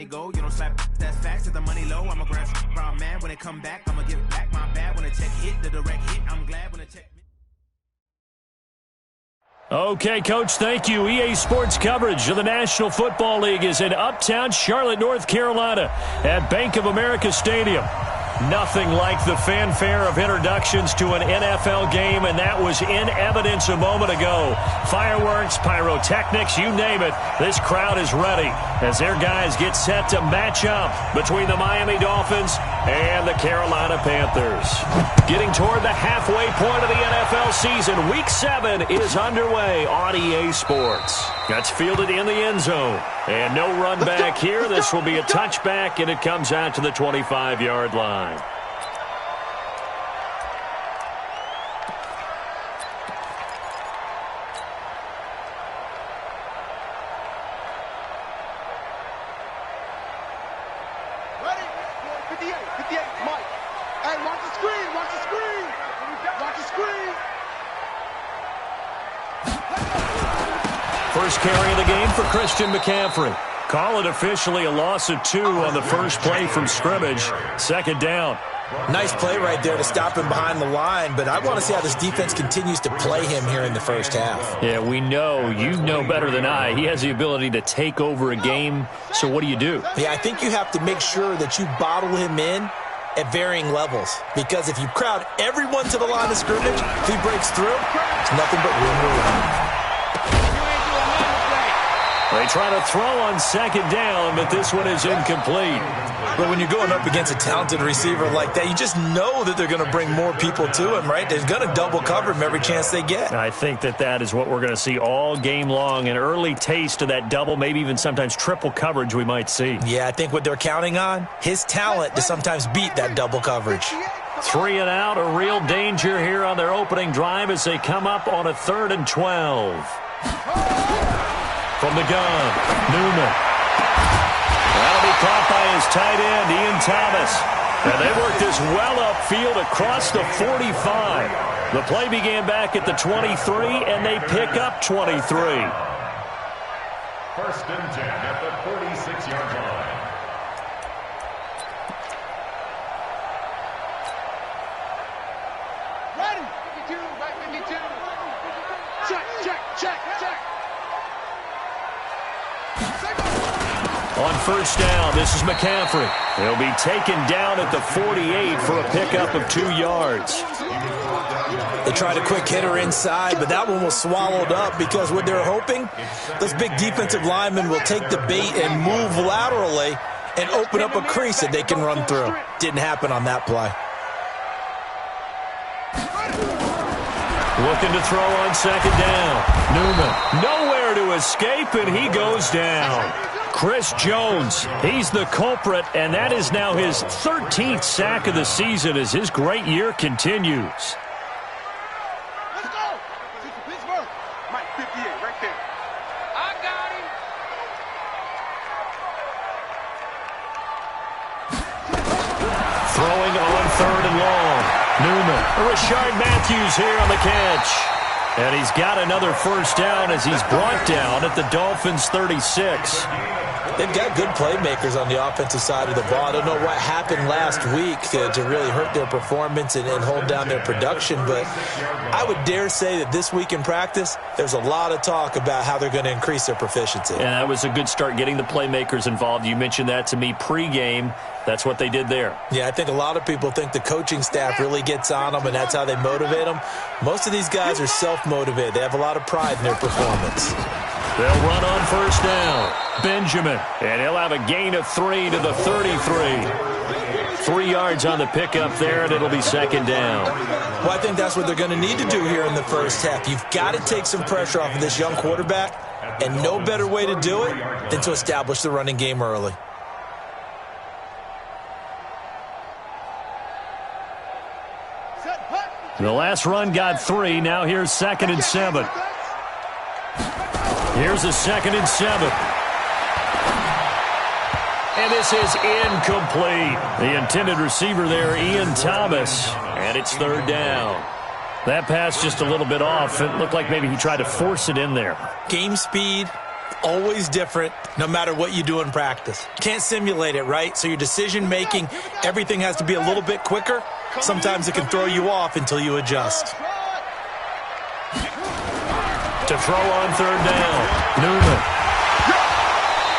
Go, you don't slap, that's facts, at the money low, I'ma grab brown man, when it come back, I'ma give back my bad, when the check hit, the direct hit, I'm glad when the check. Okay, Coach, thank you. EA Sports coverage of the National Football League is in uptown Charlotte, North Carolina at Bank of America Stadium. Nothing like the fanfare of introductions to an NFL game, and that was in evidence a moment ago. Fireworks, pyrotechnics, you name it. This crowd is ready as their guys get set to match up between the Miami Dolphins and the Carolina Panthers. Getting toward the halfway point of the NFL season, Week 7 is underway on EA Sports. That's fielded in the end zone. And no run back here. This will be a touchback, and it comes out to the 25-yard line. Ready? 58, Mike. Hey, watch the screen, watch the screen. Watch the screen. First carry of the game for Christian McCaffrey. Call it officially a loss of 2 on the first play from scrimmage. Second down. Nice play right there to stop him behind the line, but I want to see how this defense continues to play him here in the first half. Yeah, we know, you know better than I, he has the ability to take over a game, so what do you do? Yeah, I think you have to make sure that you bottle him in at varying levels, because if you crowd everyone to the line of scrimmage, if he breaks through, it's nothing but room to run. They try to throw on second down, but this one is incomplete. But when you're going up against a talented receiver like that, you just know that they're going to bring more people to him, right? They're going to double cover him every chance they get. I think that is what we're going to see all game long, an early taste of that double, maybe even sometimes triple coverage we might see. Yeah, I think what they're counting on, his talent to sometimes beat that double coverage. 3 and out, a real danger here on their opening drive as they come up on a 3rd and 12. From the gun, Newman. That'll be caught by his tight end, Ian Thomas. And they work this well upfield across the 45. The play began back at the 23, and they pick up 23. First and 10 at the 46-yard line. Ready? 52, right 52. Check, check, check, check. On first down, this is McCaffrey. He'll be taken down at the 48 for a pickup of 2 yards. They tried a quick hitter inside, but that one was swallowed up because what they're hoping, those big defensive linemen will take the bait and move laterally and open up a crease that they can run through. Didn't happen on that play. Looking to throw on second down. Newman, nowhere to escape, and he goes down. Chris Jones, he's the culprit, and that is now his 13th sack of the season as his great year continues. Let's go. Pittsburgh. Mike 58, right there. I got him. Throwing on 3rd and long. Newman. Rashard Matthews here on the catch. And he's got another first down as he's brought down at the Dolphins' 36. They've got good playmakers on the offensive side of the ball. I don't know what happened last week to really hurt their performance and hold down their production, but I would dare say that this week in practice, there's a lot of talk about how they're going to increase their proficiency. And that was a good start getting the playmakers involved. You mentioned that to me pregame. That's what they did there. Yeah, I think a lot of people think the coaching staff really gets on them, and that's how they motivate them. Most of these guys are self-motivated. They have a lot of pride in their performance. They'll run on first down. Benjamin, and he'll have a gain of 3 to the 33. 3 yards on the pickup there, and it'll be second down. Well, I think that's what they're going to need to do here in the first half. You've got to take some pressure off of this young quarterback, and no better way to do it than to establish the running game early. The last run got 3. Now here's 2nd and 7. Here's a 2nd and 7. And this is incomplete. The intended receiver there, Ian Thomas. And it's 3rd down. That pass just a little bit off. It looked like maybe he tried to force it in there. Game speed, always different no matter what you do in practice. You can't simulate it, right? So your decision-making, everything has to be a little bit quicker. Sometimes it can throw you off until you adjust. To throw on third down, Newman.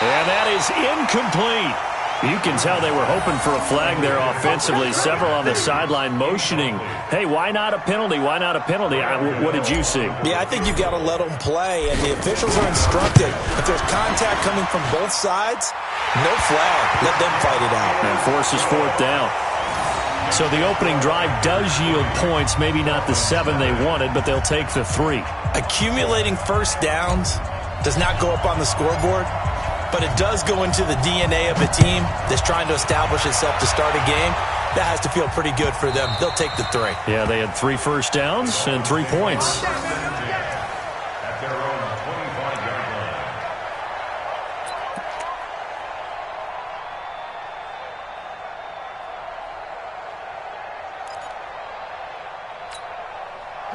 And that is incomplete. You can tell they were hoping for a flag there offensively. Several on the sideline motioning, hey, why not a penalty? Why not a penalty? What did you see? Yeah, I think you've got to let them play, and the officials are instructed. If there's contact coming from both sides, no flag. Let them fight it out. And forces fourth down. So the opening drive does yield points, maybe not the 7 they wanted, but they'll take the 3. Accumulating first downs does not go up on the scoreboard, but it does go into the DNA of a team that's trying to establish itself to start a game. That has to feel pretty good for them. They'll take the 3. Yeah, they had 3 first downs and 3 points. At their own 25-yard line.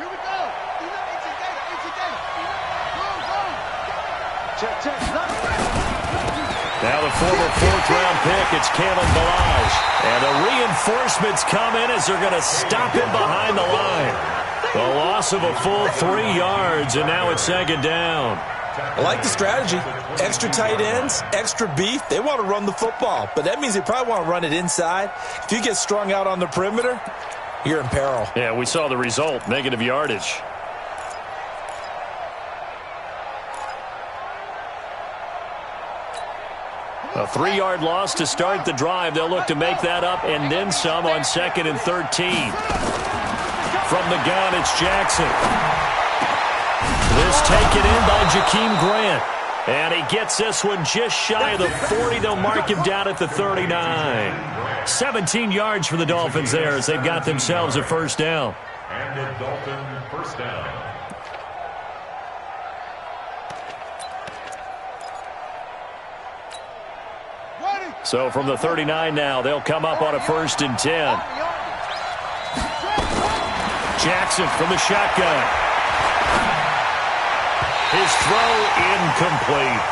Here we go. Check. Now the former 4th-round pick, it's Kalen Balaj. And the reinforcements come in as they're going to stop him behind the line. The loss of a full 3 yards, and now it's second down. I like the strategy. Extra tight ends, extra beef. They want to run the football, but that means they probably want to run it inside. If you get strung out on the perimeter, you're in peril. Yeah, we saw the result, negative yardage. A 3-yard loss to start the drive. They'll look to make that up and then some on 2nd and 13. From the gun, it's Jackson. This taken in by Jakeem Grant. And he gets this one just shy of the 40. They'll mark him down at the 39. 17 yards for the Dolphins there as they've got themselves a first down. And the Dolphin first down. So from the 39 now, they'll come up on a 1st and 10. Jackson from the shotgun. His throw incomplete.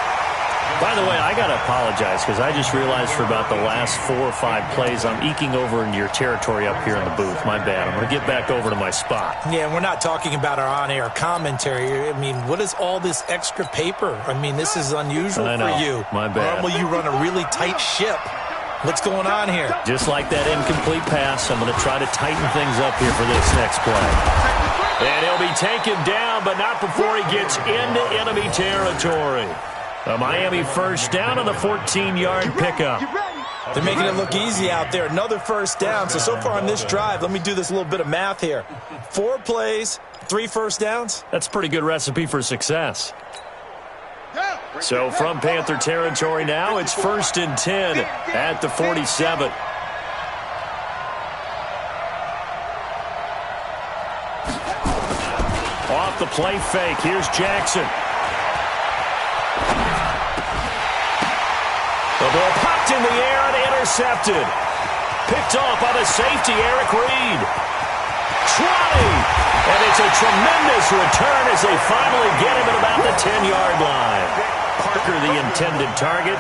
By the way, I got to apologize because I just realized for about the last 4 or 5 plays, I'm eking over into your territory up here in the booth. My bad. I'm going to get back over to my spot. Yeah, we're not talking about our on-air commentary. I mean, what is all this extra paper? I mean, this is unusual for you. My bad. Normally you run a really tight ship. What's going on here? Just like that incomplete pass, I'm going to try to tighten things up here for this next play. And he'll be taken down, but not before he gets into enemy territory. A Miami first down on the 14-yard pickup. They're making it look easy out there. Another first down. So far on this drive, let me do this little bit of math here. 4 plays, 3 first downs. That's a pretty good recipe for success. So from Panther territory now, it's 1st and 10 at the 47. Off the play fake, here's Jackson. The ball popped in the air and intercepted. Picked off by the safety, Eric Reed. 20. And it's a tremendous return as they finally get him at about the 10-yard line. Parker, the intended target.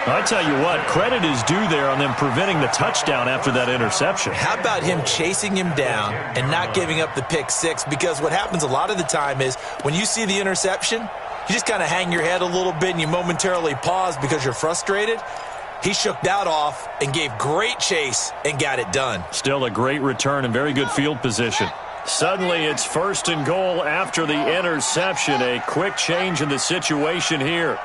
I tell you what, credit is due there on them preventing the touchdown after that interception. How about him chasing him down and not giving up the pick 6? Because what happens a lot of the time is when you see the interception, you just kind of hang your head a little bit and you momentarily pause because you're frustrated. He shook that off and gave great chase and got it done. Still a great return and very good field position. Suddenly it's 1st and goal after the interception. A quick change in the situation here.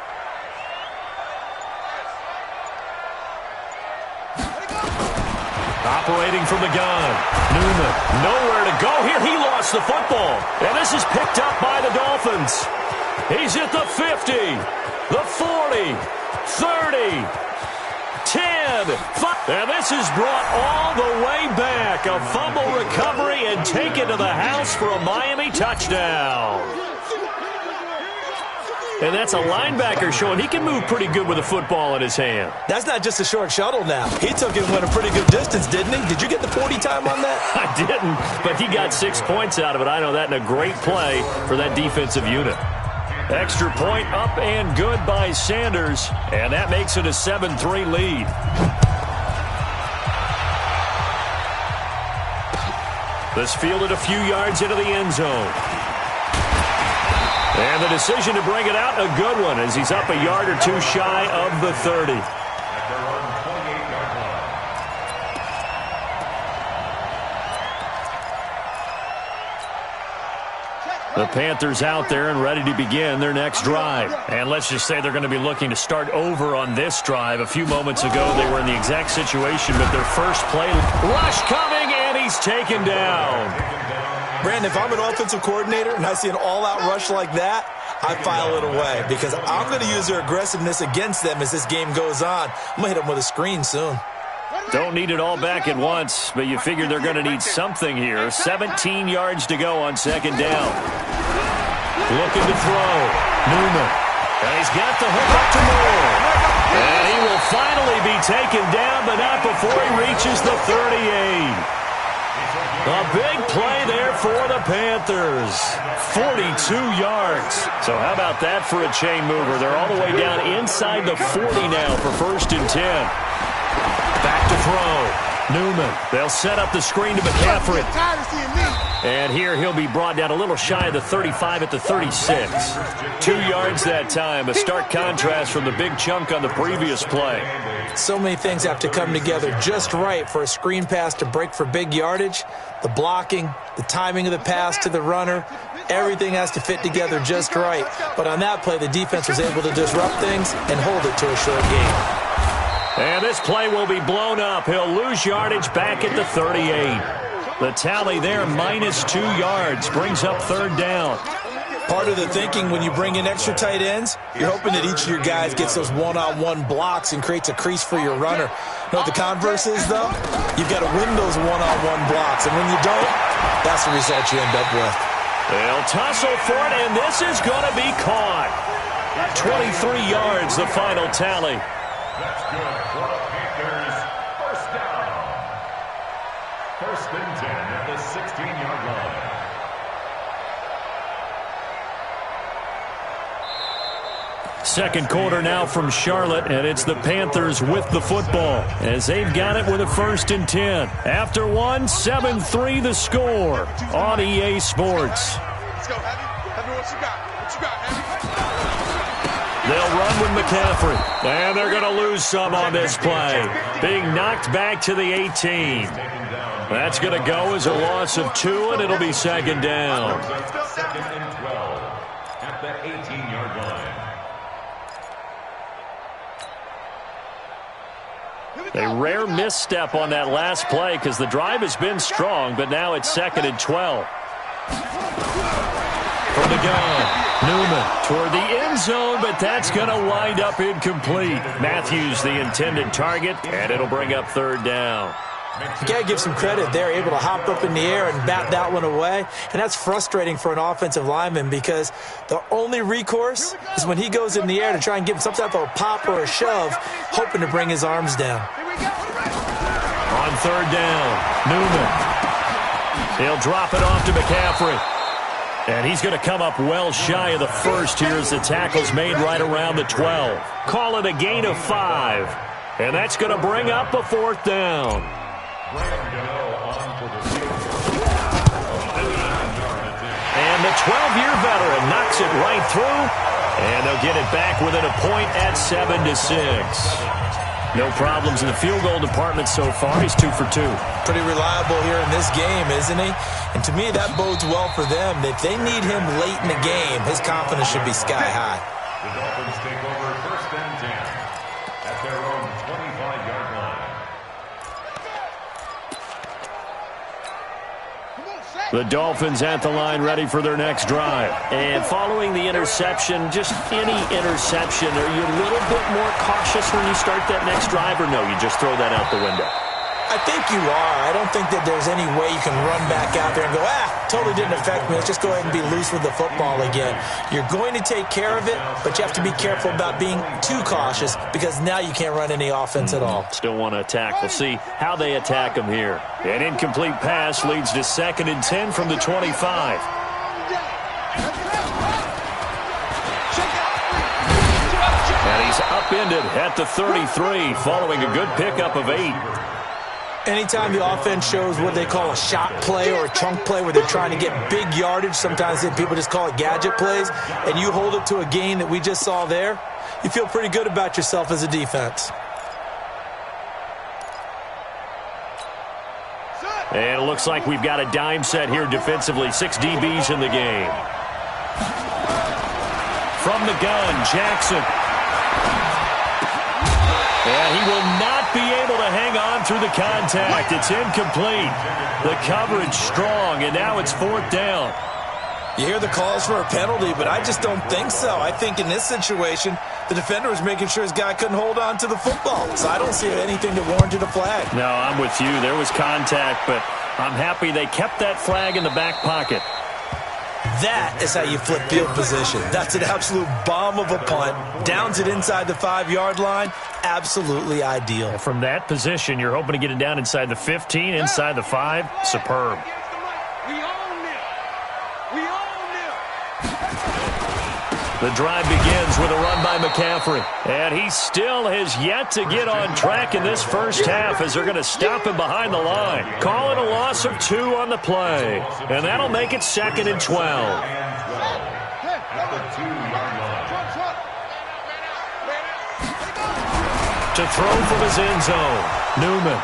Operating from the gun. Newman, nowhere to go here. He lost the football. And this is picked up by the Dolphins. He's at the 50, the 40, 30, 10, 5. And this is brought all the way back. A fumble recovery and taken to the house for a Miami touchdown. And that's a linebacker showing he can move pretty good with a football in his hand. That's not just a short shuttle now. He took it and went a pretty good distance, didn't he? Did you get the 40 time on that? I didn't, but he got 6 points out of it. I know that in a great play for that defensive unit. Extra point up and good by Sanders, and that makes it a 7-3 lead. This fielded a few yards into the end zone. And the decision to bring it out, a good one, as he's up a yard or two shy of the 30. The Panthers out there and ready to begin their next drive. And let's just say they're going to be looking to start over on this drive. A few moments ago, they were in the exact situation, but their first play, rush coming, and he's taken down. Brandon, if I'm an offensive coordinator and I see an all-out rush like that, I file it away because I'm going to use their aggressiveness against them as this game goes on. I'm going to hit them with a screen soon. Don't need it all back at once, but you figure they're going to need something here. 17 yards to go on second down. Looking to throw. Newman. And he's got the hook up to Moore. And he will finally be taken down, but not before he reaches the 38. A big play there for the Panthers. 42 yards. So how about that for a chain mover? They're all the way down inside the 40 now for 1st and 10. Back to throw. Newman. They'll set up the screen to McCaffrey. And here he'll be brought down a little shy of the 35 at the 36. 2 yards that time. A stark contrast from the big chunk on the previous play. So many things have to come together just right for a screen pass to break for big yardage. The blocking, the timing of the pass to the runner, everything has to fit together just right. But on that play, the defense was able to disrupt things and hold it to a short game. And this play will be blown up. He'll lose yardage back at the 38. The tally there, -2 yards, brings up 3rd down. Part of the thinking when you bring in extra tight ends, you're hoping that each of your guys gets those one-on-one blocks and creates a crease for your runner. You know what the converse is, though? You've got to win those one-on-one blocks, and when you don't, that's the result you end up with. They'll tussle for it, and this is going to be caught. 23 yards, the final tally. That's good for the Panthers. 1st down. 1st and 10 at the 16-yard line. Second quarter now from Charlotte, and it's the Panthers with the football as they've got it with a 1st and 10. After one, 7-3 the score on EA Sports. Let's go, Heavy. Heavy, what you got? What you got, Heavy? They'll run with McCaffrey, and they're going to lose some on this play. Being knocked back to the 18. That's going to go as a loss of 2, and it'll be 2nd down. 2nd and 12 at the 18-yard line. A rare misstep on that last play because the drive has been strong, but now it's 2nd and 12. From the gun. Newman toward the end zone, but that's going to wind up incomplete. Matthews the intended target, and it'll bring up 3rd down. You got to give some credit. They're able to hop up in the air and bat that one away, and that's frustrating for an offensive lineman because the only recourse is when he goes in the air to try and give him some type of a pop or a shove, hoping to bring his arms down. On 3rd down, Newman. He'll drop it off to McCaffrey. And he's going to come up well shy of the 1st here as the tackle's made right around the 12. Call it a gain of 5. And that's going to bring up a 4th down. And the 12-year veteran knocks it right through. And they'll get it back within a point at 7-6. No problems in the field goal department so far. He's 2 for 2. Pretty reliable here in this game, isn't he? And to me, that bodes well for them. If they need him late in the game, his confidence should be sky high. The Dolphins take over 1st and 10 at their own 25-yard line. The Dolphins at the line ready for their next drive. And following the interception, just any interception, are you a little bit more cautious when you start that next drive, or no, you just throw that out the window? I think you are. I don't think that there's any way you can run back out there and go, totally didn't affect me. Let's just go ahead and be loose with the football again. You're going to take care of it, but you have to be careful about being too cautious because now you can't run any offense at all. Still want to attack. We'll see how they attack them here. An incomplete pass leads to 2nd and 10 from the 25. suspended at the 33 following a good pickup of 8. Anytime the offense shows what they call a shot play or a chunk play where they're trying to get big yardage, sometimes people just call it gadget plays, and you hold it to a gain that we just saw there, you feel pretty good about yourself as a defense. And it looks like we've got a dime set here defensively. 6 DBs in the game. From the gun, Jackson. And he will not be able to hang on through the contact. It's incomplete. The coverage strong, and now it's 4th down. You hear the calls for a penalty, but I just don't think so. I think in this situation, the defender was making sure his guy couldn't hold on to the football. So I don't see anything that warranted a flag. No, I'm with you. There was contact, but I'm happy they kept that flag in the back pocket. That is how you flip field position. That's an absolute bomb of a punt. Downs it inside the 5-yard line. Absolutely ideal. From that position, you're hoping to get it down inside the 15, inside the 5. Superb. The drive begins with a run by McCaffrey. And he still has yet to get on track in this first half as they're going to stop him behind the line. Call it a loss of 2 on the play. And that'll make it 2nd and 12. To throw from his end zone, Newman.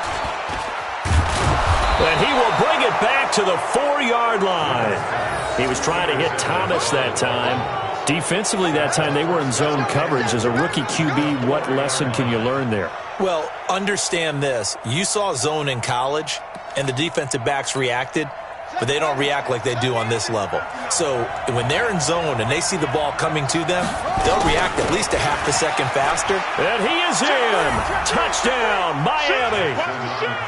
And he will bring it back to the 4-yard line. He was trying to hit Thomas that time. Defensively that time, they were in zone coverage. As a rookie QB, what lesson can you learn there? Well, understand this. You saw zone in college, and the defensive backs reacted, but they don't react like they do on this level. So when they're in zone and they see the ball coming to them, they'll react at least a half a second faster. And he is in. Touchdown, Miami.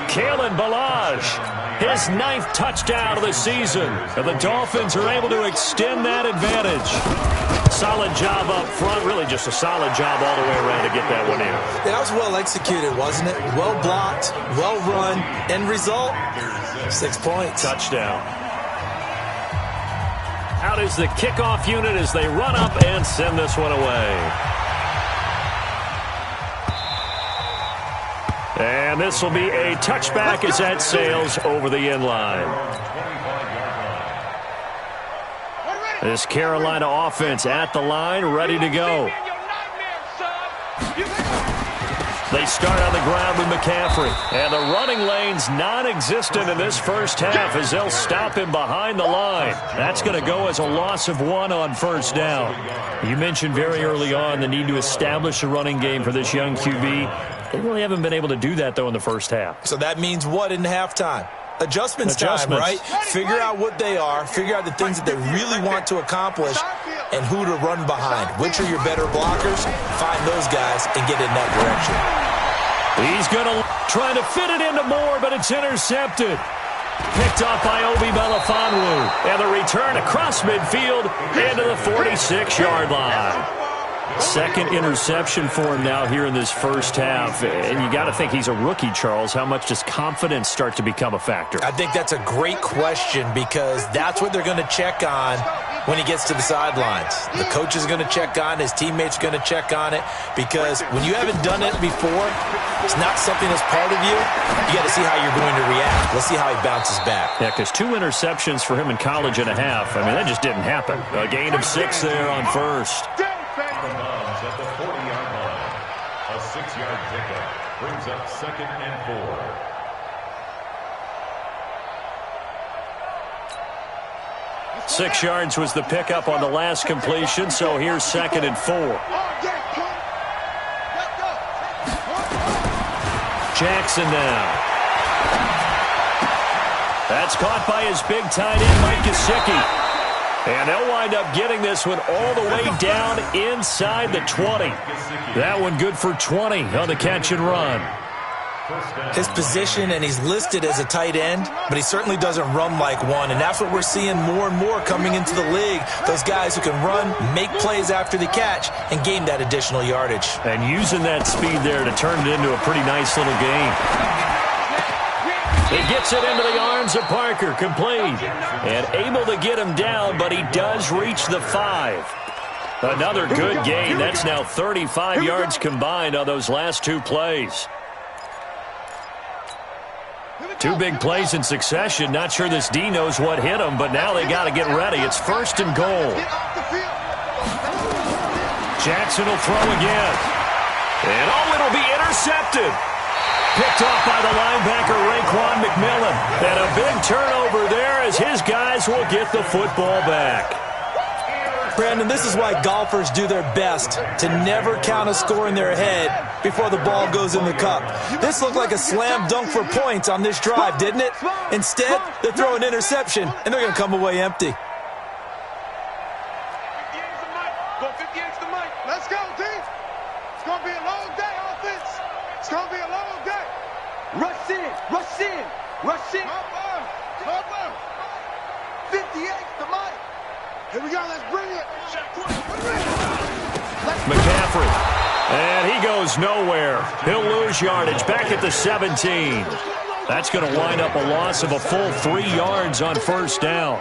Kalen Ballage, his 9th touchdown of the season. And the Dolphins are able to extend that advantage. Solid job up front, really just a solid job all the way around to get that one in. That was well executed, wasn't it? Well blocked, well run. End result, 6 points. Touchdown. Out is the kickoff unit as they run up and send this one away. And this will be a touchback as that sails over the end line. This Carolina offense at the line, ready to go. They start on the ground with McCaffrey. And the running lane's non-existent in this first half as they'll stop him behind the line. That's going to go as a loss of 1 on 1st down. You mentioned very early on the need to establish a running game for this young QB. They really haven't been able to do that, though, in the first half. So that means what in halftime? Adjustments time, right? Figure out what they are, figure out the things that they really want to accomplish, and who to run behind. Which are your better blockers? Find those guys and get in that direction. He's going to try to fit it into Moore, but it's intercepted. Picked off by Obi Melifonwu. And the return across midfield into the 46-yard line. 2nd interception for him now here in this first half. And you got to think he's a rookie, Charles. How much does confidence start to become a factor? I think that's a great question because that's what they're going to check on when he gets to the sidelines. The coach is going to check on, his teammates are going to check on it, because when you haven't done it before, it's not something that's part of you. You got to see how you're going to react. Let's see how he bounces back. Yeah, because 2 interceptions for him in college and a half. I mean, that just didn't happen. A gain of 6 there on first. At the 40-yard line, a 6-yard pickup brings up 2nd and 4. 6 yards was the pickup on the last completion, so here's 2nd and 4. Jackson now. That's caught by his big tight end, Mike Gesicki. And they'll wind up getting this one all the way down inside the 20. That one good for 20 on the catch and run. His position, and he's listed as a tight end, but he certainly doesn't run like one, and that's what we're seeing more and more coming into the league. Those guys who can run, make plays after the catch, and gain that additional yardage. And using that speed there to turn it into a pretty nice little game. He gets it into the arms of Parker, complete. And able to get him down, but he does reach the 5. Another good gain. That's now 35 yards combined on those last two plays. Two big plays in succession. Not sure this D knows what hit him, but now they got to get ready. It's 1st and goal. Jackson will throw again. And, it'll be intercepted. Picked off by the linebacker, Raekwon McMillan. And a big turnover there as his guys will get the football back. Brandon, this is why golfers do their best to never count a score in their head before the ball goes in the cup. This looked like a slam dunk for points on this drive, didn't it? Instead, they throw an interception, and they're going to come away empty. Go 58's the mic. Let's go, D. It's going to be a long day, offense. It's going to be a long day. Rush in, rush in, rush in. Come on. 58's the mic. Here we go, let's bring it. McCaffrey. And he goes nowhere. He'll lose yardage back at the 17. That's going to wind up a loss of a full 3 yards on 1st down.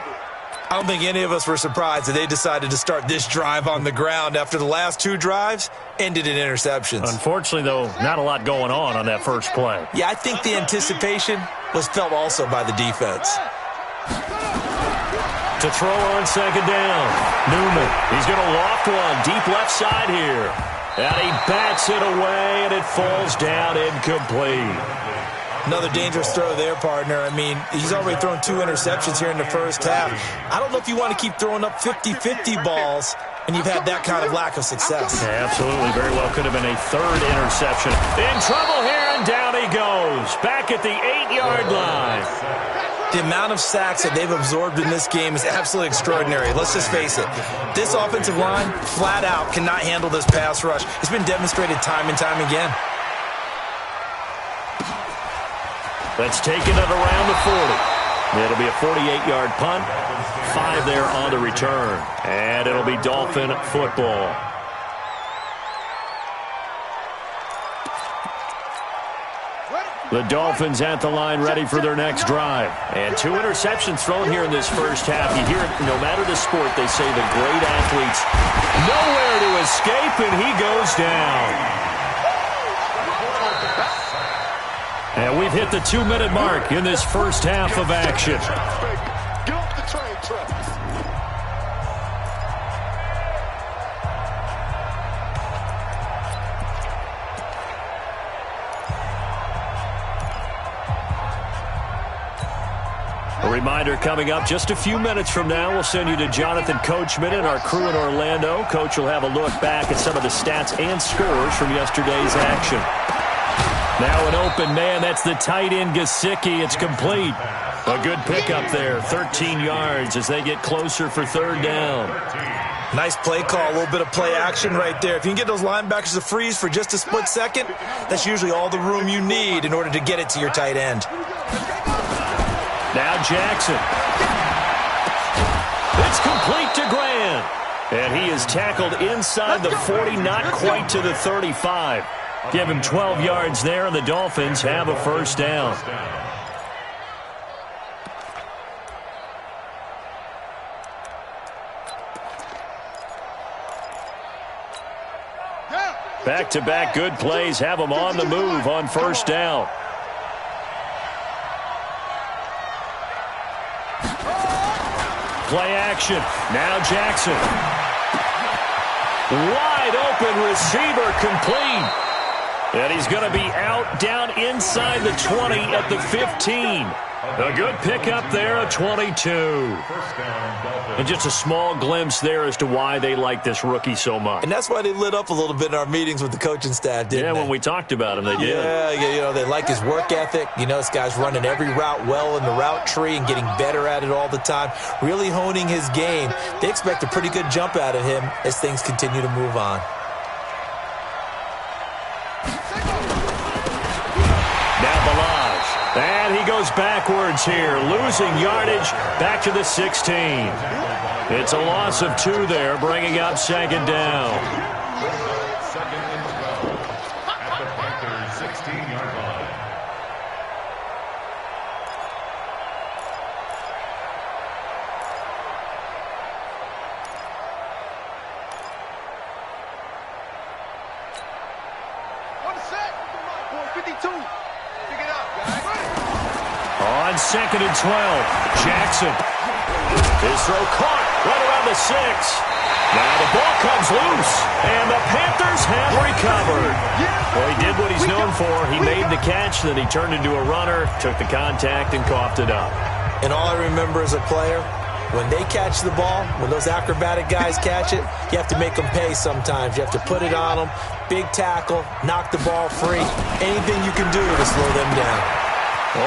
I don't think any of us were surprised that they decided to start this drive on the ground after the last 2 drives ended in interceptions. Unfortunately, though, not a lot going on that first play. Yeah, I think the anticipation was felt also by the defense. To throw on 2nd down. Newman. He's going to loft one deep left side here. And he bats it away, and it falls down incomplete. Another dangerous throw there, partner. I mean, he's already thrown 2 interceptions here in the first half. I don't know if you want to keep throwing up 50-50 balls and you've had that kind of lack of success. Yeah, absolutely. Very well could have been a 3rd interception. In trouble here, and down he goes. Back at the 8-yard line. The amount of sacks that they've absorbed in this game is absolutely extraordinary. Let's just face it. This offensive line, flat out, cannot handle this pass rush. It's been demonstrated time and time again. Let's take it at around the 40. It'll be a 48-yard punt. 5 there on the return. And it'll be Dolphin football. The Dolphins at the line ready for their next drive. And 2 interceptions thrown here in this first half. You hear it, no matter the sport, they say the great athletes nowhere to escape, and he goes down. And we've hit the 2-minute mark in this first half of action. Get off the train tracks. A reminder coming up just a few minutes from now, we'll send you to Jonathan Coachman and our crew in Orlando. Coach will have a look back at some of the stats and scores from yesterday's action. Now an open man, that's the tight end Gesicki. It's complete. A good pickup there, 13 yards as they get closer for 3rd down. Nice play call, a little bit of play action right there. If you can get those linebackers to freeze for just a split second, that's usually all the room you need in order to get it to your tight end. Now Jackson. It's complete to Grant. And he is tackled inside the 40, not quite to the 35. Give him 12 yards there, and the Dolphins have a 1st down. Back-to-back good plays have them on the move on 1st down. Play action. Now Jackson. Wide open receiver complete. And he's going to be out down inside the 20 at the 15. A good pickup there, a 22. And just a small glimpse there as to why they like this rookie so much. And that's why they lit up a little bit in our meetings with the coaching staff, didn't they? Yeah, when we talked about him, they did. Yeah, you know, they like his work ethic. You know, this guy's running every route well in the route tree and getting better at it all the time, really honing his game. They expect a pretty good jump out of him as things continue to move on. And he goes backwards here, losing yardage back to the 16. It's a loss of 2 there, bringing up 2nd down. 2nd and 12 at the Panthers' 16-yard line. 2. Pick it up, guys. On 2nd and 12, Jackson. His throw caught right around the 6. Now the ball comes loose, and the Panthers have recovered. Well, he did what he's known for. He made the catch, then he turned into a runner, took the contact, and coughed it up. And all I remember as a player, when they catch the ball, when those acrobatic guys catch it, you have to make them pay sometimes. You have to put it on them, big tackle, knock the ball free, anything you can do to slow them down.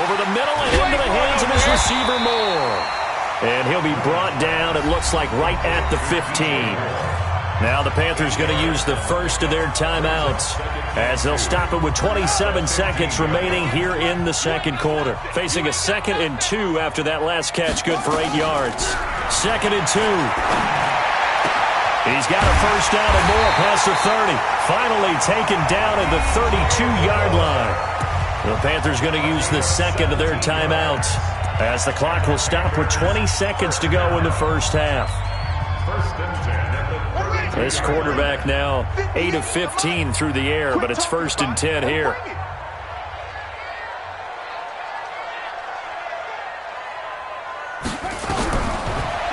Over the middle and into the hands of his receiver, Moore. And he'll be brought down, it looks like, right at the 15. Now the Panthers going to use the first of their timeouts as they'll stop it with 27 seconds remaining here in the second quarter. Facing a 2nd and 2 after that last catch, good for 8 yards. 2nd and 2. He's got a first down and more past the 30. Finally taken down at the 32-yard line. The Panthers going to use the second of their timeouts as the clock will stop with 20 seconds to go in the first half. This quarterback now 8 of 15 through the air, but it's 1st and 10 here.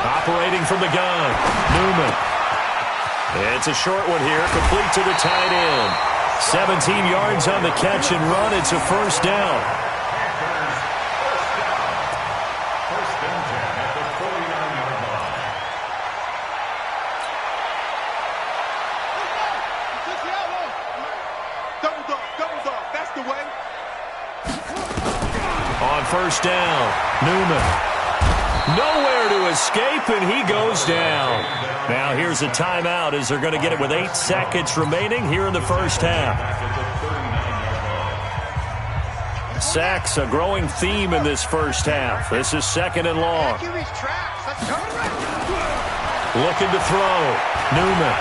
Operating from the gun, Newman. It's a short one here, complete to the tight end. 17 yards on the catch and run. It's a first down. First and 10 at the 49-yard line. Double dog. That's the way. On first down, Newman. Nowhere to escape, and he goes down. Now here's a timeout as they're going to get it with 8 seconds remaining here in the first half. Sacks, a growing theme in this first half. This is 2nd and long. Looking to throw. Newman.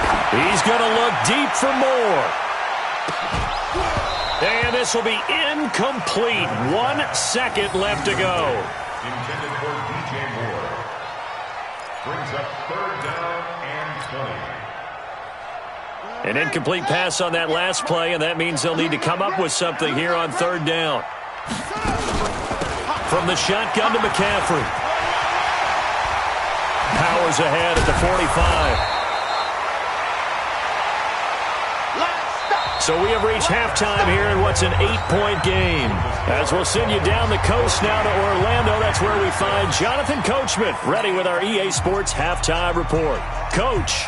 He's going to look deep for more. And this will be incomplete. 1 second left to go. Intended for DJ Moore. Brings up 3rd down and 20. An incomplete pass on that last play, and that means they'll need to come up with something here on 3rd down. From the shotgun to McCaffrey. Powers ahead at the 45. So we have reached halftime here in what's an 8-point game. As we'll send you down the coast now to Orlando, that's where we find Jonathan Coachman, ready with our EA Sports Halftime Report. Coach.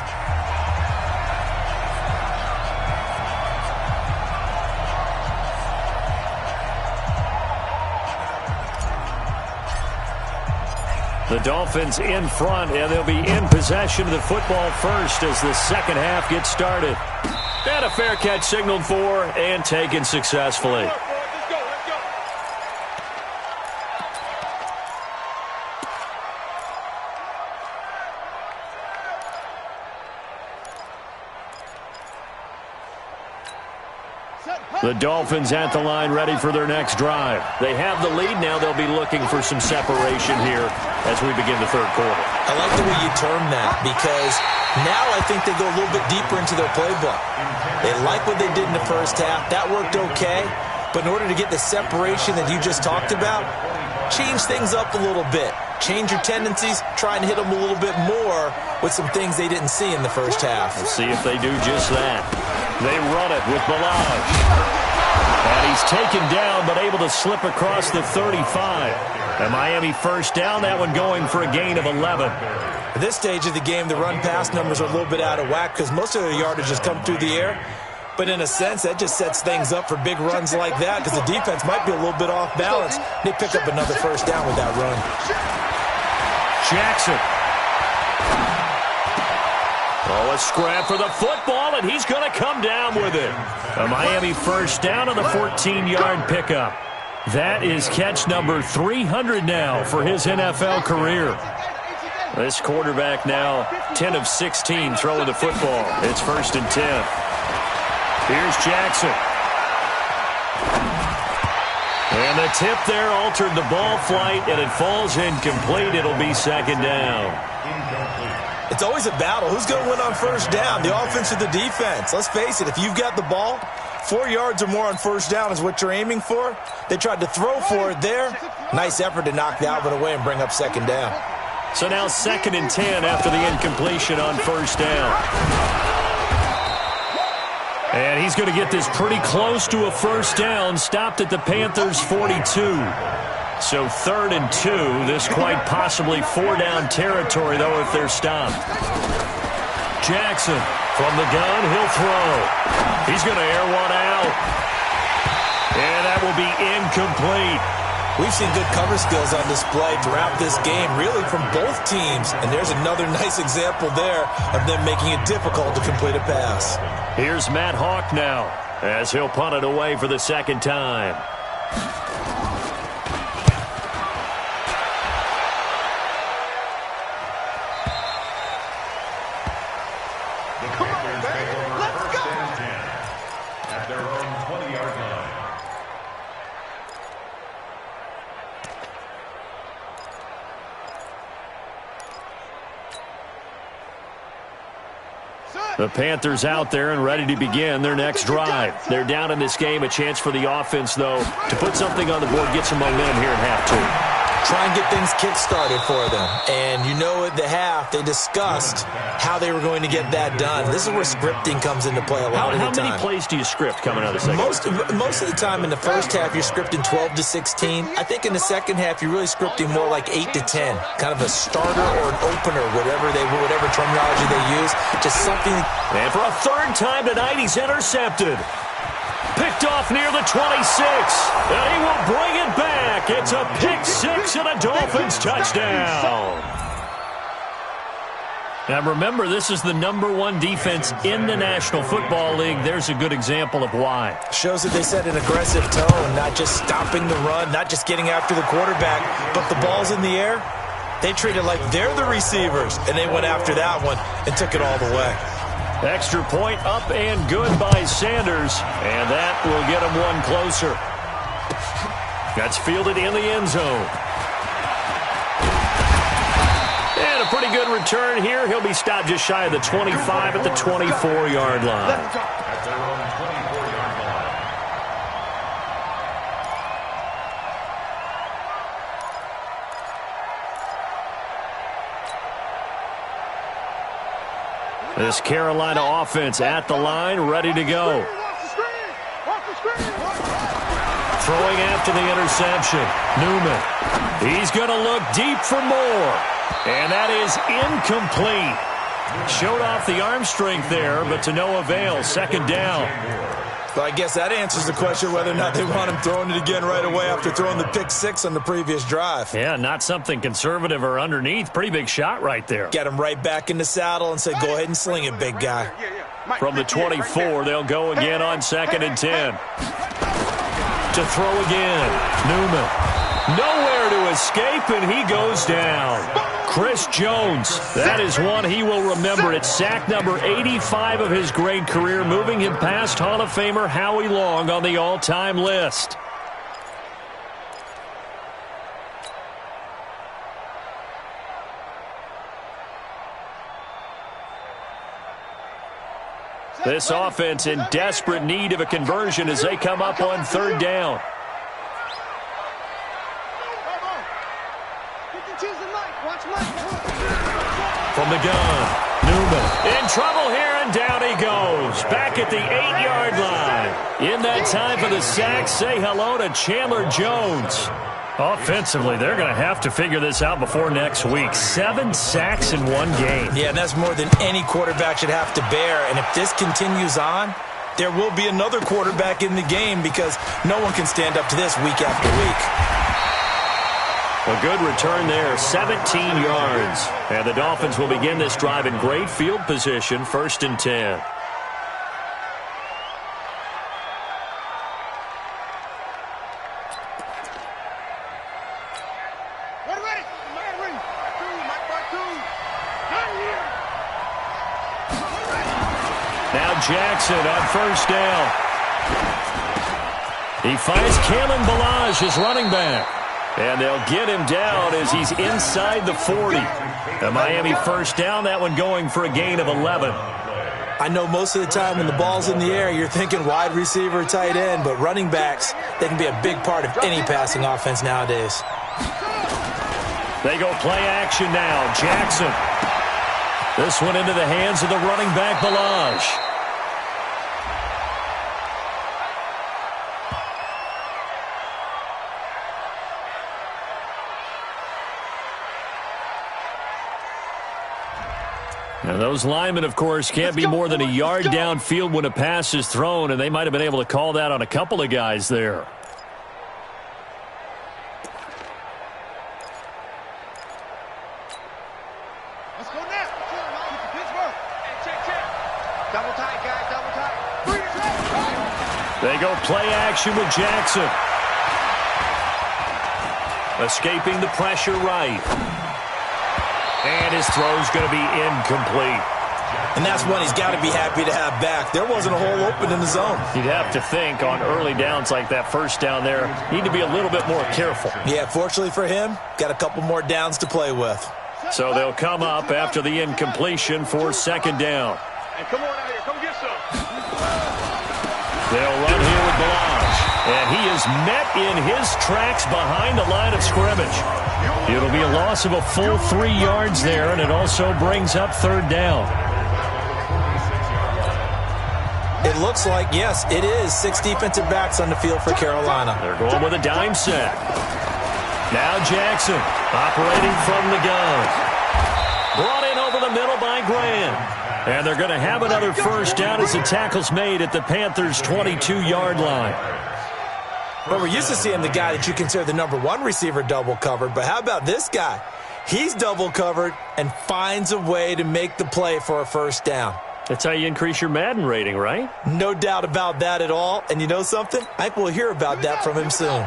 The Dolphins in front, and they'll be in possession of the football first as the second half gets started. And a fair catch signaled for and taken successfully. Let's go. The Dolphins at the line, ready for their next drive. They have the lead. Now they'll be looking for some separation here as we begin the third quarter. I like the way you term that, because now I think they go a little bit deeper into their playbook. They like what they did in the first half. That worked okay. But in order to get the separation that you just talked about, change things up a little bit. Change your tendencies. Try and hit them a little bit more with some things they didn't see in the first half. We'll see if they do just that. They run it with Balaj. And he's taken down, but able to slip across the 35. And Miami first down, that one going for a gain of 11. At this stage of the game, the run-pass numbers are a little bit out of whack because most of their yardage has come through the air. But in a sense, that just sets things up for big runs like that because the defense might be a little bit off balance. They pick up another first down with that run. Jackson. Oh, a scrap for the football, and he's going to come down with it. A Miami first down on the 14-yard pickup. That is catch number 300 now for his NFL career. This quarterback now 10 of 16 throwing the football. It's 1st and 10. Here's Jackson. And the tip there altered the ball flight, and it falls incomplete. It'll be 2nd down. It's always a battle. Who's going to win on first down, the offense or the defense? Let's face it, if you've got the ball, 4 yards or more on first down is what you're aiming for. They tried to throw for it there. Nice effort to knock that one away and bring up second down. So now 2nd and 10 after the incompletion on first down. And he's going to get this pretty close to a first down, stopped at the Panthers' 42. So 3rd and 2, this quite possibly 4-down territory, though, if they're stopped. Jackson from the gun, he'll throw. He's going to air one out. And that will be incomplete. We've seen good cover skills on display throughout this game, really from both teams. And there's another nice example there of them making it difficult to complete a pass. Here's Matt Hawk now as he'll punt it away for the second time. The Panthers out there and ready to begin their next drive. They're down in this game. A chance for the offense, though, to put something on the board, get some momentum here in half two. Try and get things kick-started for them. And you know at the half, they discussed how they were going to get that done. This is where scripting comes into play a lot of the time. How many plays do you script coming out of the second? Most of the time in the first half, you're scripting 12 to 16. I think in the second half, you're really scripting more like 8 to 10. Kind of a starter or an opener, whatever terminology they use. Just something. And for a 3rd time tonight, he's intercepted. Picked off near the 26, and he will bring it back. It's a pick 6 and a Dolphins touchdown. Now remember, this is the #1 defense in the National Football League. There's a good example of why. Shows that they set an aggressive tone, not just stopping the run, not just getting after the quarterback, but the ball's in the air. They treat it like they're the receivers, and they went after that one and took it all the way. Extra point up and good by Sanders, and that will get him one closer. That's fielded in the end zone. And a pretty good return here. He'll be stopped just shy of the 25 at the 24-yard line. At their own 24-yard line. This Carolina offense at the line, ready to go. Throwing after the interception. Newman. He's going to look deep for more. And that is incomplete. Showed off the arm strength there, but to no avail. 2nd down. Well, I guess that answers the question whether or not they want him throwing it again right away after throwing the pick 6 on the previous drive. Yeah, not something conservative or underneath. Pretty big shot right there. Get him right back in the saddle and say, go ahead and sling it, big guy. From the 24, they'll go again on 2nd and 10. To throw again. Newman. Nowhere to escape, and he goes down. Chris Jones, that is one he will remember. It's sack number 85 of his great career, moving him past Hall of Famer Howie Long on the all-time list. This offense in desperate need of a conversion as they come up on 3rd down. From the gun, Newman in trouble here, and down he goes. Back at the 8-yard line. In that time for the sack, say hello to Chandler Jones. Offensively, they're going to have to figure this out before next week. 7 sacks in one game. Yeah, and that's more than any quarterback should have to bear. And if this continues on, there will be another quarterback in the game because no one can stand up to this week after week. A good return there, 17 yards. And the Dolphins will begin this drive in great field position, 1st and 10. Now Jackson on 1st down. He finds Kalen Ballage, his running back. And they'll get him down as he's inside the 40. The Miami 1st down, that one going for a gain of 11. I know most of the time when the ball's in the air, you're thinking wide receiver, tight end, but running backs, they can be a big part of any passing offense nowadays. They go play action now. Jackson. This one into the hands of the running back, Balaj. And those linemen, of course, can't be more than a yard downfield when a pass is thrown, and they might have been able to call that on a couple of guys there. Let's go now. Pittsburgh. Hey, check. Double tight, guys. Double tight. They go play action with Jackson. Escaping the pressure right. And his throw's going to be incomplete. And that's one he's got to be happy to have back. There wasn't a hole open in the zone. You'd have to think on early downs like that first down there, need to be a little bit more careful. Yeah, fortunately for him, got a couple more downs to play with. So they'll come up after the incompletion for second down. Hey, come on out here. Come get some. They'll run here with Balaj. And he is met in his tracks behind the line of scrimmage. It'll be a loss of a full 3 yards there, and it also brings up third down. It looks like, yes, it is 6 defensive backs on the field for Carolina. They're going with a dime set. Now Jackson operating from the gun. Brought in over the middle by Graham. And they're going to have another first down as the tackle's made at the Panthers' 22-yard line. But we're used to seeing the guy that you consider the number 1 receiver double covered. But how about this guy? He's double covered and finds a way to make the play for a first down. That's how you increase your Madden rating, right? No doubt about that at all. And you know something? I think we'll hear about that from him soon.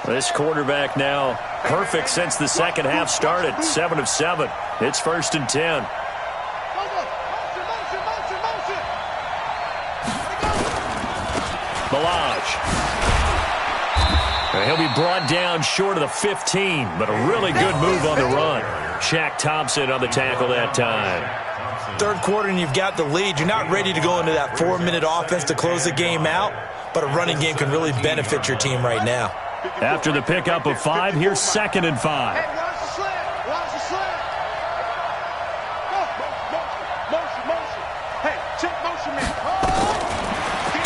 This quarterback now perfect since the second half started. 7 of 7. It's 1st and 10. Balaj. He'll be brought down short of the 15, but a really good move on the run. Shaq Thompson on the tackle that time. Third quarter and you've got the lead. You're not ready to go into that 4-minute offense to close the game out, but a running game can really benefit your team right now. After the pickup of 5, here's 2nd and 5. Hey, watch the slant. Watch the slant. Motion. Hey, check motion, man.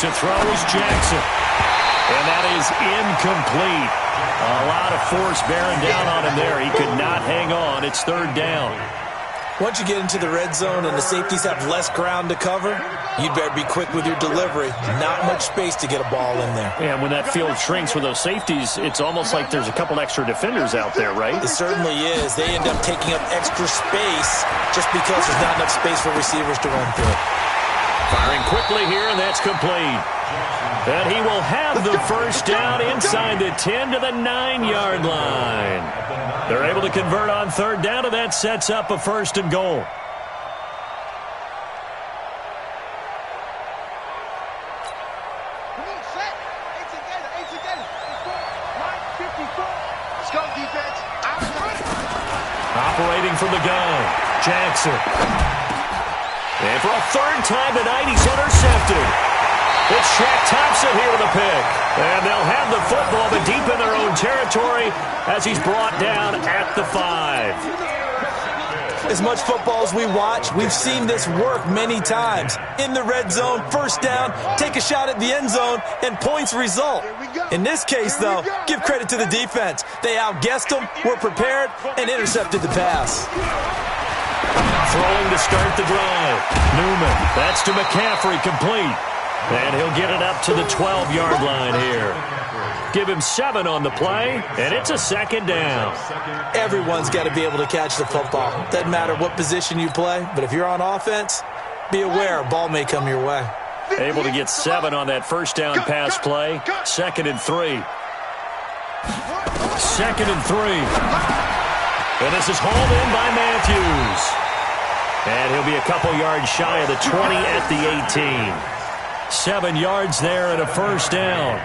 To throw is Jackson. And that is incomplete. A lot of force bearing down on him there. He could not hang on. It's 3rd down. Once you get into the red zone and the safeties have less ground to cover, you'd better be quick with your delivery. Not much space to get a ball in there. And when that field shrinks with those safeties, it's almost like there's a couple extra defenders out there, right? It certainly is. They end up taking up extra space just because there's not enough space for receivers to run through. Firing quickly here, and that's complete. And he will have the first down inside the 10 to the 9-yard line. They're able to convert on 3rd down, and that sets up a 1st and goal. Come on, set. Eight together. Line 54. Let's go, defense. Operating from the gun, Jackson. And for a 3rd time tonight, he's intercepted. It's Shaq Thompson here with a pick. And they'll have the football, but deep in their own territory as he's brought down at the 5. As much football as we watch, we've seen this work many times. In the red zone, first down, take a shot at the end zone, and points result. In this case, though, give credit to the defense. They outguessed them, were prepared, and intercepted the pass. Throwing to start the drive. Newman, that's to McCaffrey, complete. And he'll get it up to the 12-yard line here. Give him 7 on the play, and it's a 2nd down. Everyone's got to be able to catch the football. Doesn't matter what position you play, but if you're on offense, be aware a ball may come your way. Able to get 7 on that first down pass play. 2nd and 3. 2nd and 3. And this is hauled in by Matthews. And he'll be a couple yards shy of the 20 at the 18. 7 yards there and a first down.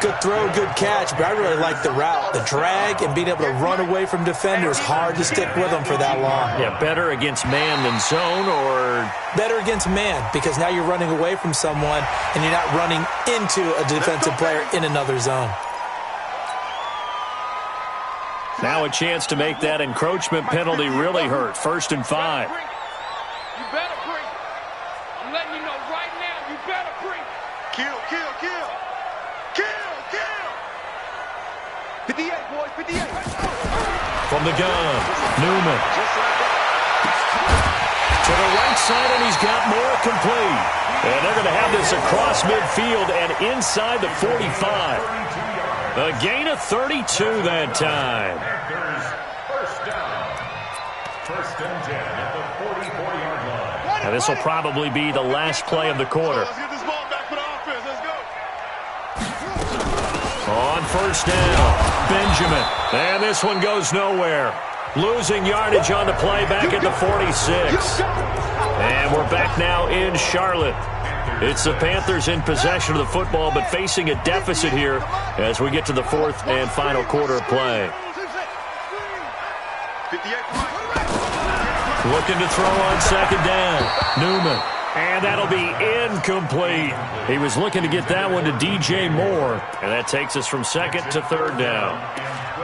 Good throw, good catch, but I really like the route. The drag and being able to run away from defenders, hard to stick with them for that long. Yeah, better against man than zone, or? Better against man, because now you're running away from someone and you're not running into a defensive player in another zone. Now a chance to make that encroachment penalty really hurt. 1st and 5. You better bring. I'm letting you know right now, you better bring. Kill, kill, kill. Kill, kill. 58, boys, 58. From the gun, Newman. To the right side, and he's got more complete. And they're going to have this across midfield and inside the 45. A gain of 32 that time. First down. 1st and 10 at the 44-yard line. Now this will probably be the last play of the quarter. Let's get this ball back for the offense. Let's go. On 1st down, Benjamin. And this one goes nowhere. Losing yardage on the play back at the 46. And we're back now in Charlotte. It's the Panthers in possession of the football, but facing a deficit here as we get to the 4th and final quarter of play. Looking to throw on 2nd down. Newman. And that'll be incomplete. He was looking to get that one to DJ Moore. And that takes us from 2nd to 3rd down.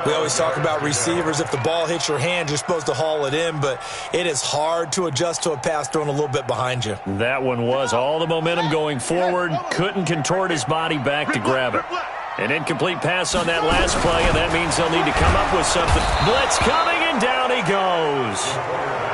We always talk about receivers. If the ball hits your hand, you're supposed to haul it in, but it is hard to adjust to a pass thrown a little bit behind you. That one was all the momentum going forward. Couldn't contort his body back to grab it. An incomplete pass on that last play, and that means they'll need to come up with something. Blitz coming, and down he goes.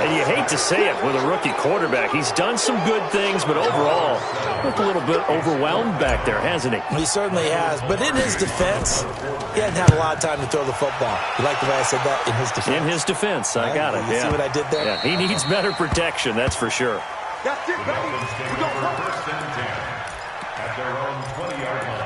And you hate to say it with a rookie quarterback. He's done some good things, but overall, looked a little bit overwhelmed back there, hasn't he? He certainly has, but in his defense, he hadn't had a lot of time to throw the football. You like the way I said that? In his defense. In his defense, I got it. You see what I did there? Yeah, he needs better protection, that's for sure. That's it, baby. We're going to 1st and 10 at their own 20-yard line.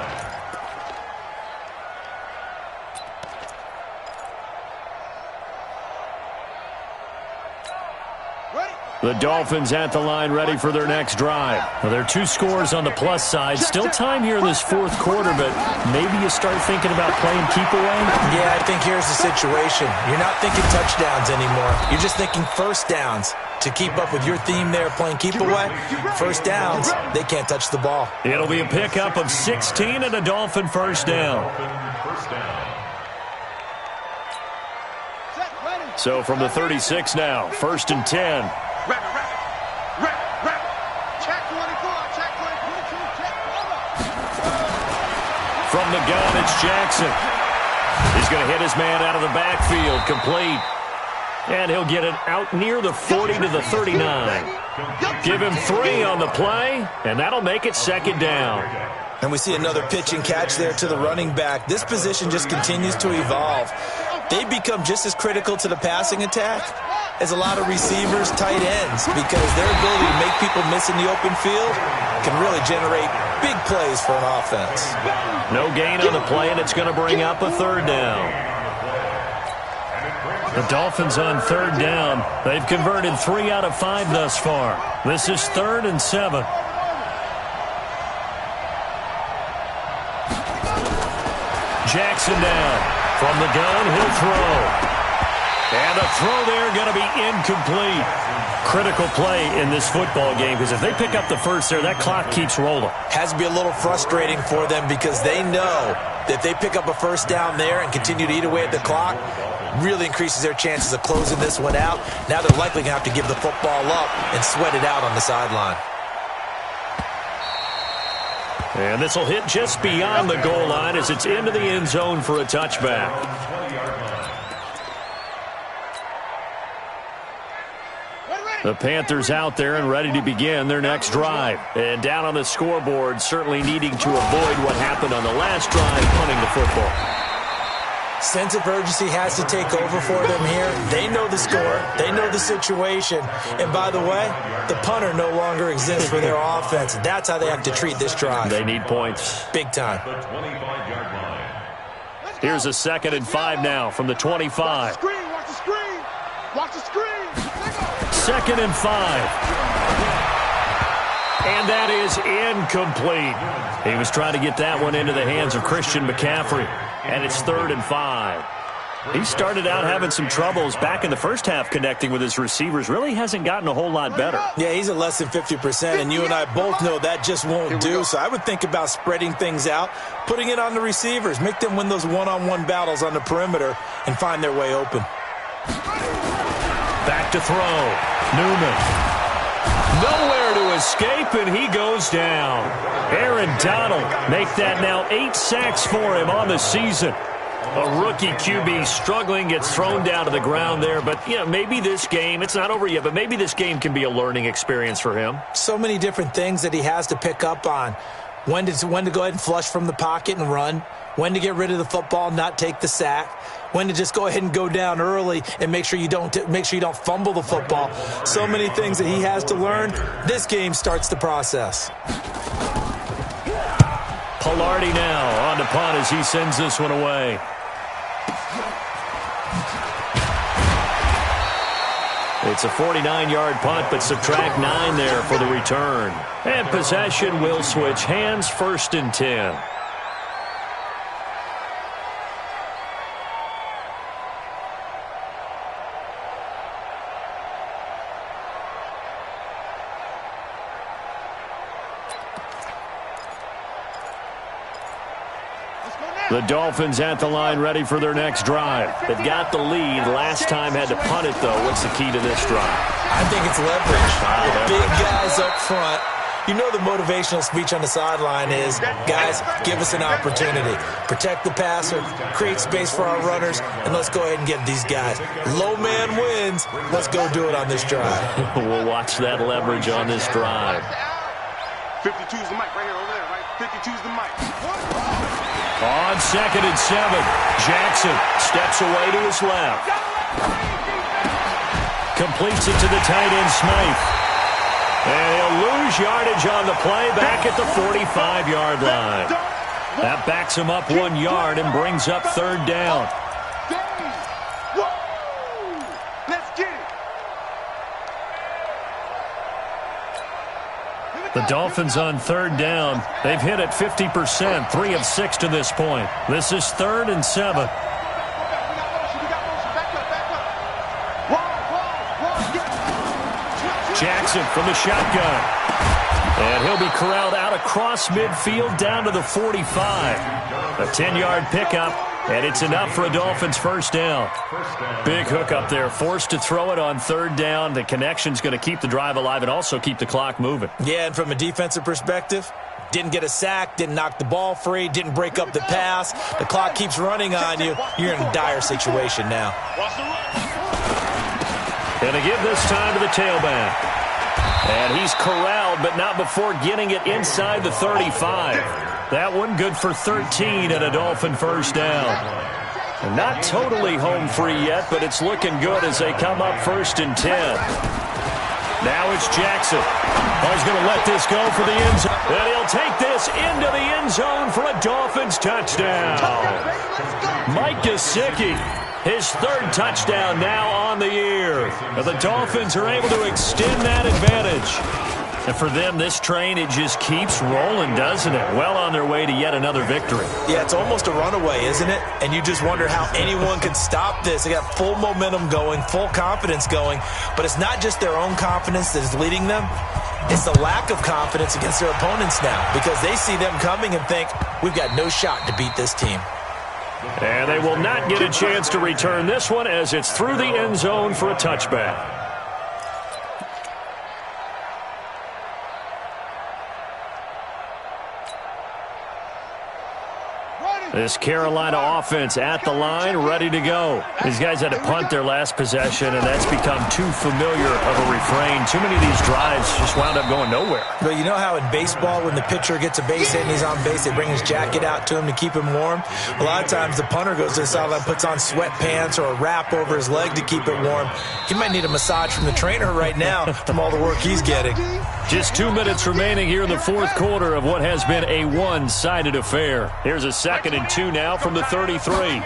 The Dolphins at the line, ready for their next drive. Well, there are 2 scores on the plus side. Still time here in this 4th quarter, but maybe you start thinking about playing keep away? Yeah, I think here's the situation. You're not thinking touchdowns anymore. You're just thinking 1st downs. To keep up with your theme there, playing keep away, 1st downs, they can't touch the ball. It'll be a pickup of 16 and a Dolphin 1st down. So from the 36 now, 1st and 10. From the gun, it's Jackson. He's going to hit his man out of the backfield, complete. And he'll get it out near the 40 to the 39. Give him 3 on the play, and that'll make it 2nd down. And we see another pitch and catch there to the running back. This position just continues to evolve. They've become just as critical to the passing attack as a lot of receivers, tight ends, because their ability to make people miss in the open field can really generate big plays for an offense. No gain on the play, and it's going to bring up a 3rd down. The Dolphins on 3rd down. They've converted 3 out of 5 thus far. This is 3rd and 7. Jackson down. From the gun, he'll throw. And the throw there going to be incomplete. Critical play in this football game, because if they pick up the 1st there, that clock keeps rolling. Has to be a little frustrating for them, because they know that if they pick up a 1st down there and continue to eat away at the clock, really increases their chances of closing this one out. Now they're likely going to have to give the football up and sweat it out on the sideline. And this will hit just beyond the goal line as it's into the end zone for a touchback. The Panthers out there and ready to begin their next drive. And down on the scoreboard, certainly needing to avoid what happened on the last drive, punting the football. Sense of urgency has to take over for them here. They know the score. They know the situation. And by the way, the punter no longer exists for their offense. That's how they have to treat this drive. They need points. Big time. Here's a 2nd and 5 now from the 25. Watch the screen. Watch the screen. Watch the screen. 2nd and 5. And that is incomplete. He was trying to get that one into the hands of Christian McCaffrey. And it's 3rd and 5. He started out having some troubles back in the first half connecting with his receivers. Really hasn't gotten a whole lot better. Yeah, he's at less than 50%, and you and I both know that just won't do. So I would think about spreading things out, putting it on the receivers, make them win those one-on-one battles on the perimeter and find their way open. Back to throw. Newman. Nowhere to escape, and he goes down. Aaron Donald make that now 8 sacks for him on the season. A rookie QB struggling, gets thrown down to the ground there. But, yeah, maybe this game, it's not over yet, but maybe this game can be a learning experience for him. So many different things that he has to pick up on. When to go ahead and flush from the pocket and run. When to get rid of the football, not take the sack. When to just go ahead and go down early and make sure you don't fumble the football. So many things that he has to learn. This game starts the process. Pilardi now on the punt as he sends this one away. It's a 49-yard punt, but subtract 9 there for the return. And possession will switch hands, 1st and 10. The Dolphins at the line ready for their next drive. They've got the lead. Last time had to punt it, though. What's the key to this drive? I think it's leverage. The big guys up front. You know the motivational speech on the sideline is, guys, give us an opportunity. Protect the passer, create space for our runners, and let's go ahead and get these guys. Low man wins. Let's go do it on this drive. We'll watch that leverage on this drive. 52's the mic right here over there, right? 52's the mic. On 2nd and 7, Jackson steps away to his left. Completes it to the tight end, Smythe. And he'll lose yardage on the play back at the 45-yard line. That backs him up 1 yard and brings up 3rd down. Let's get it. The Dolphins on 3rd down. They've hit it 50%, 3 of 6 to this point. This is 3rd and 7. Jackson from the shotgun. And he'll be corralled out across midfield down to the 45. A 10-yard pickup, and it's enough for a Dolphins 1st down. Big hook up there, forced to throw it on 3rd down. The connection's going to keep the drive alive and also keep the clock moving. Yeah, and from a defensive perspective, didn't get a sack, didn't knock the ball free, didn't break up the pass. The clock keeps running on you. You're in a dire situation now. Going to give this time to the tailback. And he's corralled, but not before getting it inside the 35. That one good for 13 and a Dolphin 1st down. And not totally home free yet, but it's looking good as they come up 1st and 10. Now it's Jackson. He's going to let this go for the end zone. And he'll take this into the end zone for a Dolphins touchdown. Mike Gesicki, his 3rd touchdown now on the year. And the Dolphins are able to extend that advantage. And for them, this train, it just keeps rolling, doesn't it? Well on their way to yet another victory. Yeah, it's almost a runaway, isn't it? And you just wonder how anyone could stop this. They got full momentum going, full confidence going. But it's not just their own confidence that is leading them. It's the lack of confidence against their opponents now because they see them coming and think, we've got no shot to beat this team. And they will not get a chance to return this one as it's through the end zone for a touchback. This Carolina offense at the line, ready to go. These guys had to punt their last possession, and that's become too familiar of a refrain. Too many of these drives just wound up going nowhere. But you know how in baseball, when the pitcher gets a base hit and he's on base, they bring his jacket out to him to keep him warm? A lot of times the punter goes to the sideline, puts on sweatpants or a wrap over his leg to keep it warm. He might need a massage from the trainer right now from all the work he's getting. Just 2 minutes remaining here in the 4th quarter of what has been a one-sided affair. Here's a 2nd and 2 now from the 33.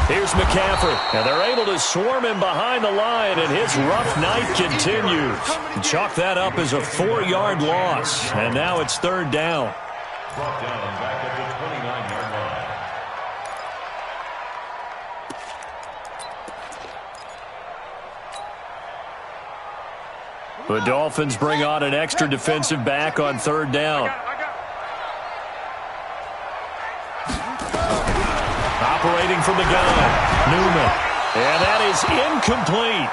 Here's McCaffrey, and they're able to swarm him behind the line, and his rough night continues. Chalk that up as a 4-yard loss, and now it's third down. Brought down back at the 29-yard line. The Dolphins bring on an extra defensive back on third down. Operating from the gun, Newman. And that is incomplete.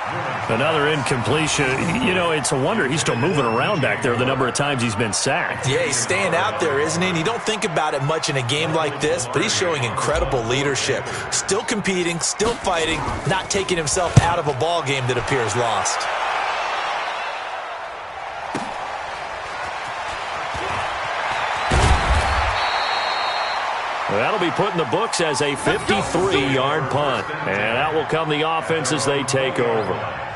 Another incompletion. You know, it's a wonder he's still moving around back there the number of times he's been sacked. Yeah, he's staying out there, isn't he? And you don't think about it much in a game like this, but he's showing incredible leadership. Still competing, still fighting, not taking himself out of a ball game that appears lost. That'll be put in the books as a 53-yard punt. And out will come the offense as they take over.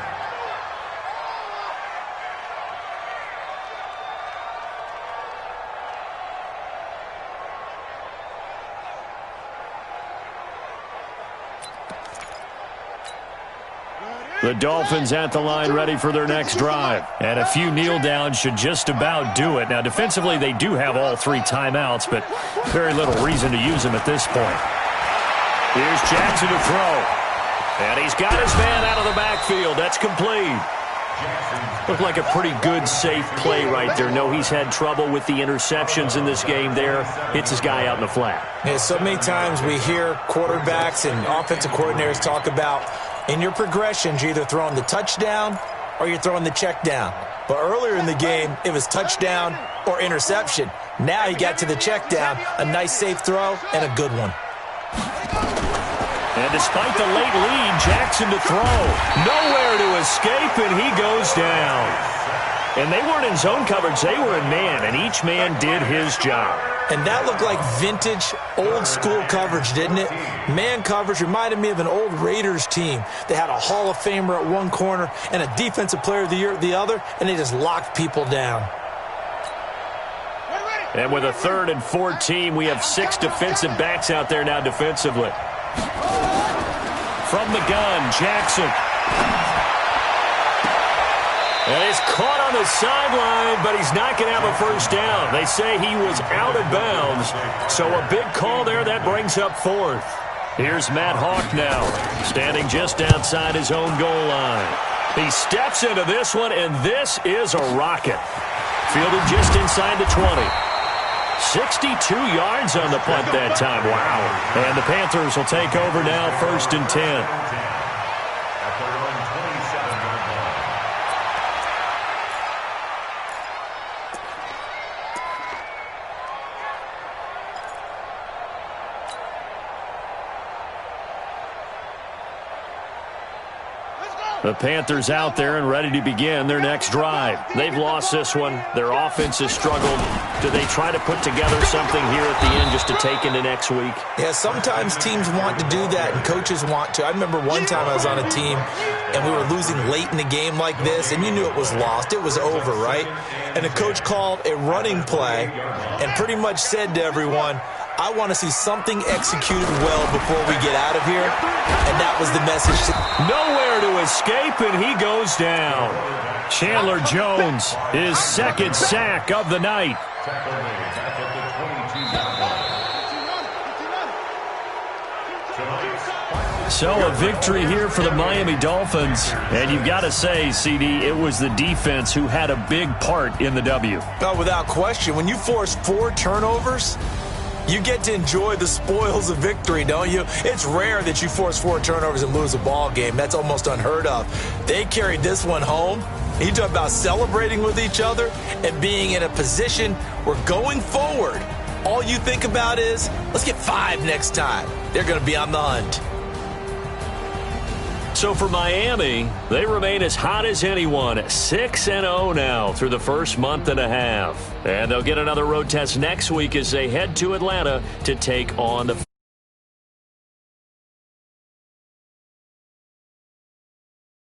The Dolphins at the line ready for their next drive. And a few kneel downs should just about do it. Now, defensively, they do have all 3 timeouts, but very little reason to use them at this point. Here's Jackson to throw. And he's got his man out of the backfield. That's complete. Looked like a pretty good, safe play right there. No, he's had trouble with the interceptions in this game there. Hits his guy out in the flat. Yeah, so many times we hear quarterbacks and offensive coordinators talk about in your progressions, you're either throwing the touchdown or you're throwing the check down. But earlier in the game, it was touchdown or interception. Now he got to the check down, a nice safe throw, and a good one. And despite the late lead, Jackson to throw. Nowhere to escape, and he goes down. And they weren't in zone coverage. They were in man, and each man did his job. And that looked like vintage, old-school coverage, didn't it? Man coverage reminded me of an old Raiders team. They had a Hall of Famer at one corner and a Defensive Player of the Year at the other, and they just locked people down. And with a 3rd and 14, we have 6 defensive backs out there now defensively. From the gun, Jackson. And he's caught on the sideline, but he's not going to have a first down. They say he was out of bounds. So a big call there. That brings up 4th. Here's Matt Hawk now, standing just outside his own goal line. He steps into this one, and this is a rocket. Fielded just inside the 20. 62 yards on the punt that time. Wow. And the Panthers will take over now, 1st and 10. The Panthers out there and ready to begin their next drive. They've lost this one. Their offense has struggled. Do they try to put together something here at the end just to take into next week? Yeah, sometimes teams want to do that and coaches want to. I remember one time I was on a team and we were losing late in the game like this, and you knew it was lost. It was over, right? And the coach called a running play and pretty much said to everyone, I want to see something executed well before we get out of here. And that was the message. Nowhere to escape, and he goes down. Chandler Jones, his 2nd sack of the night. So a victory here for the Miami Dolphins. And you've got to say, CD, it was the defense who had a big part in the W. Oh, without question. When you force 4 turnovers, you get to enjoy the spoils of victory, don't you? It's rare that you force 4 turnovers and lose a ball game. That's almost unheard of. They carried this one home. You talk about celebrating with each other and being in a position where going forward, all you think about is, let's get 5 next time. They're going to be on the hunt. So for Miami, they remain as hot as anyone, 6-0 now through the first month and a half. And they'll get another road test next week as they head to Atlanta to take on the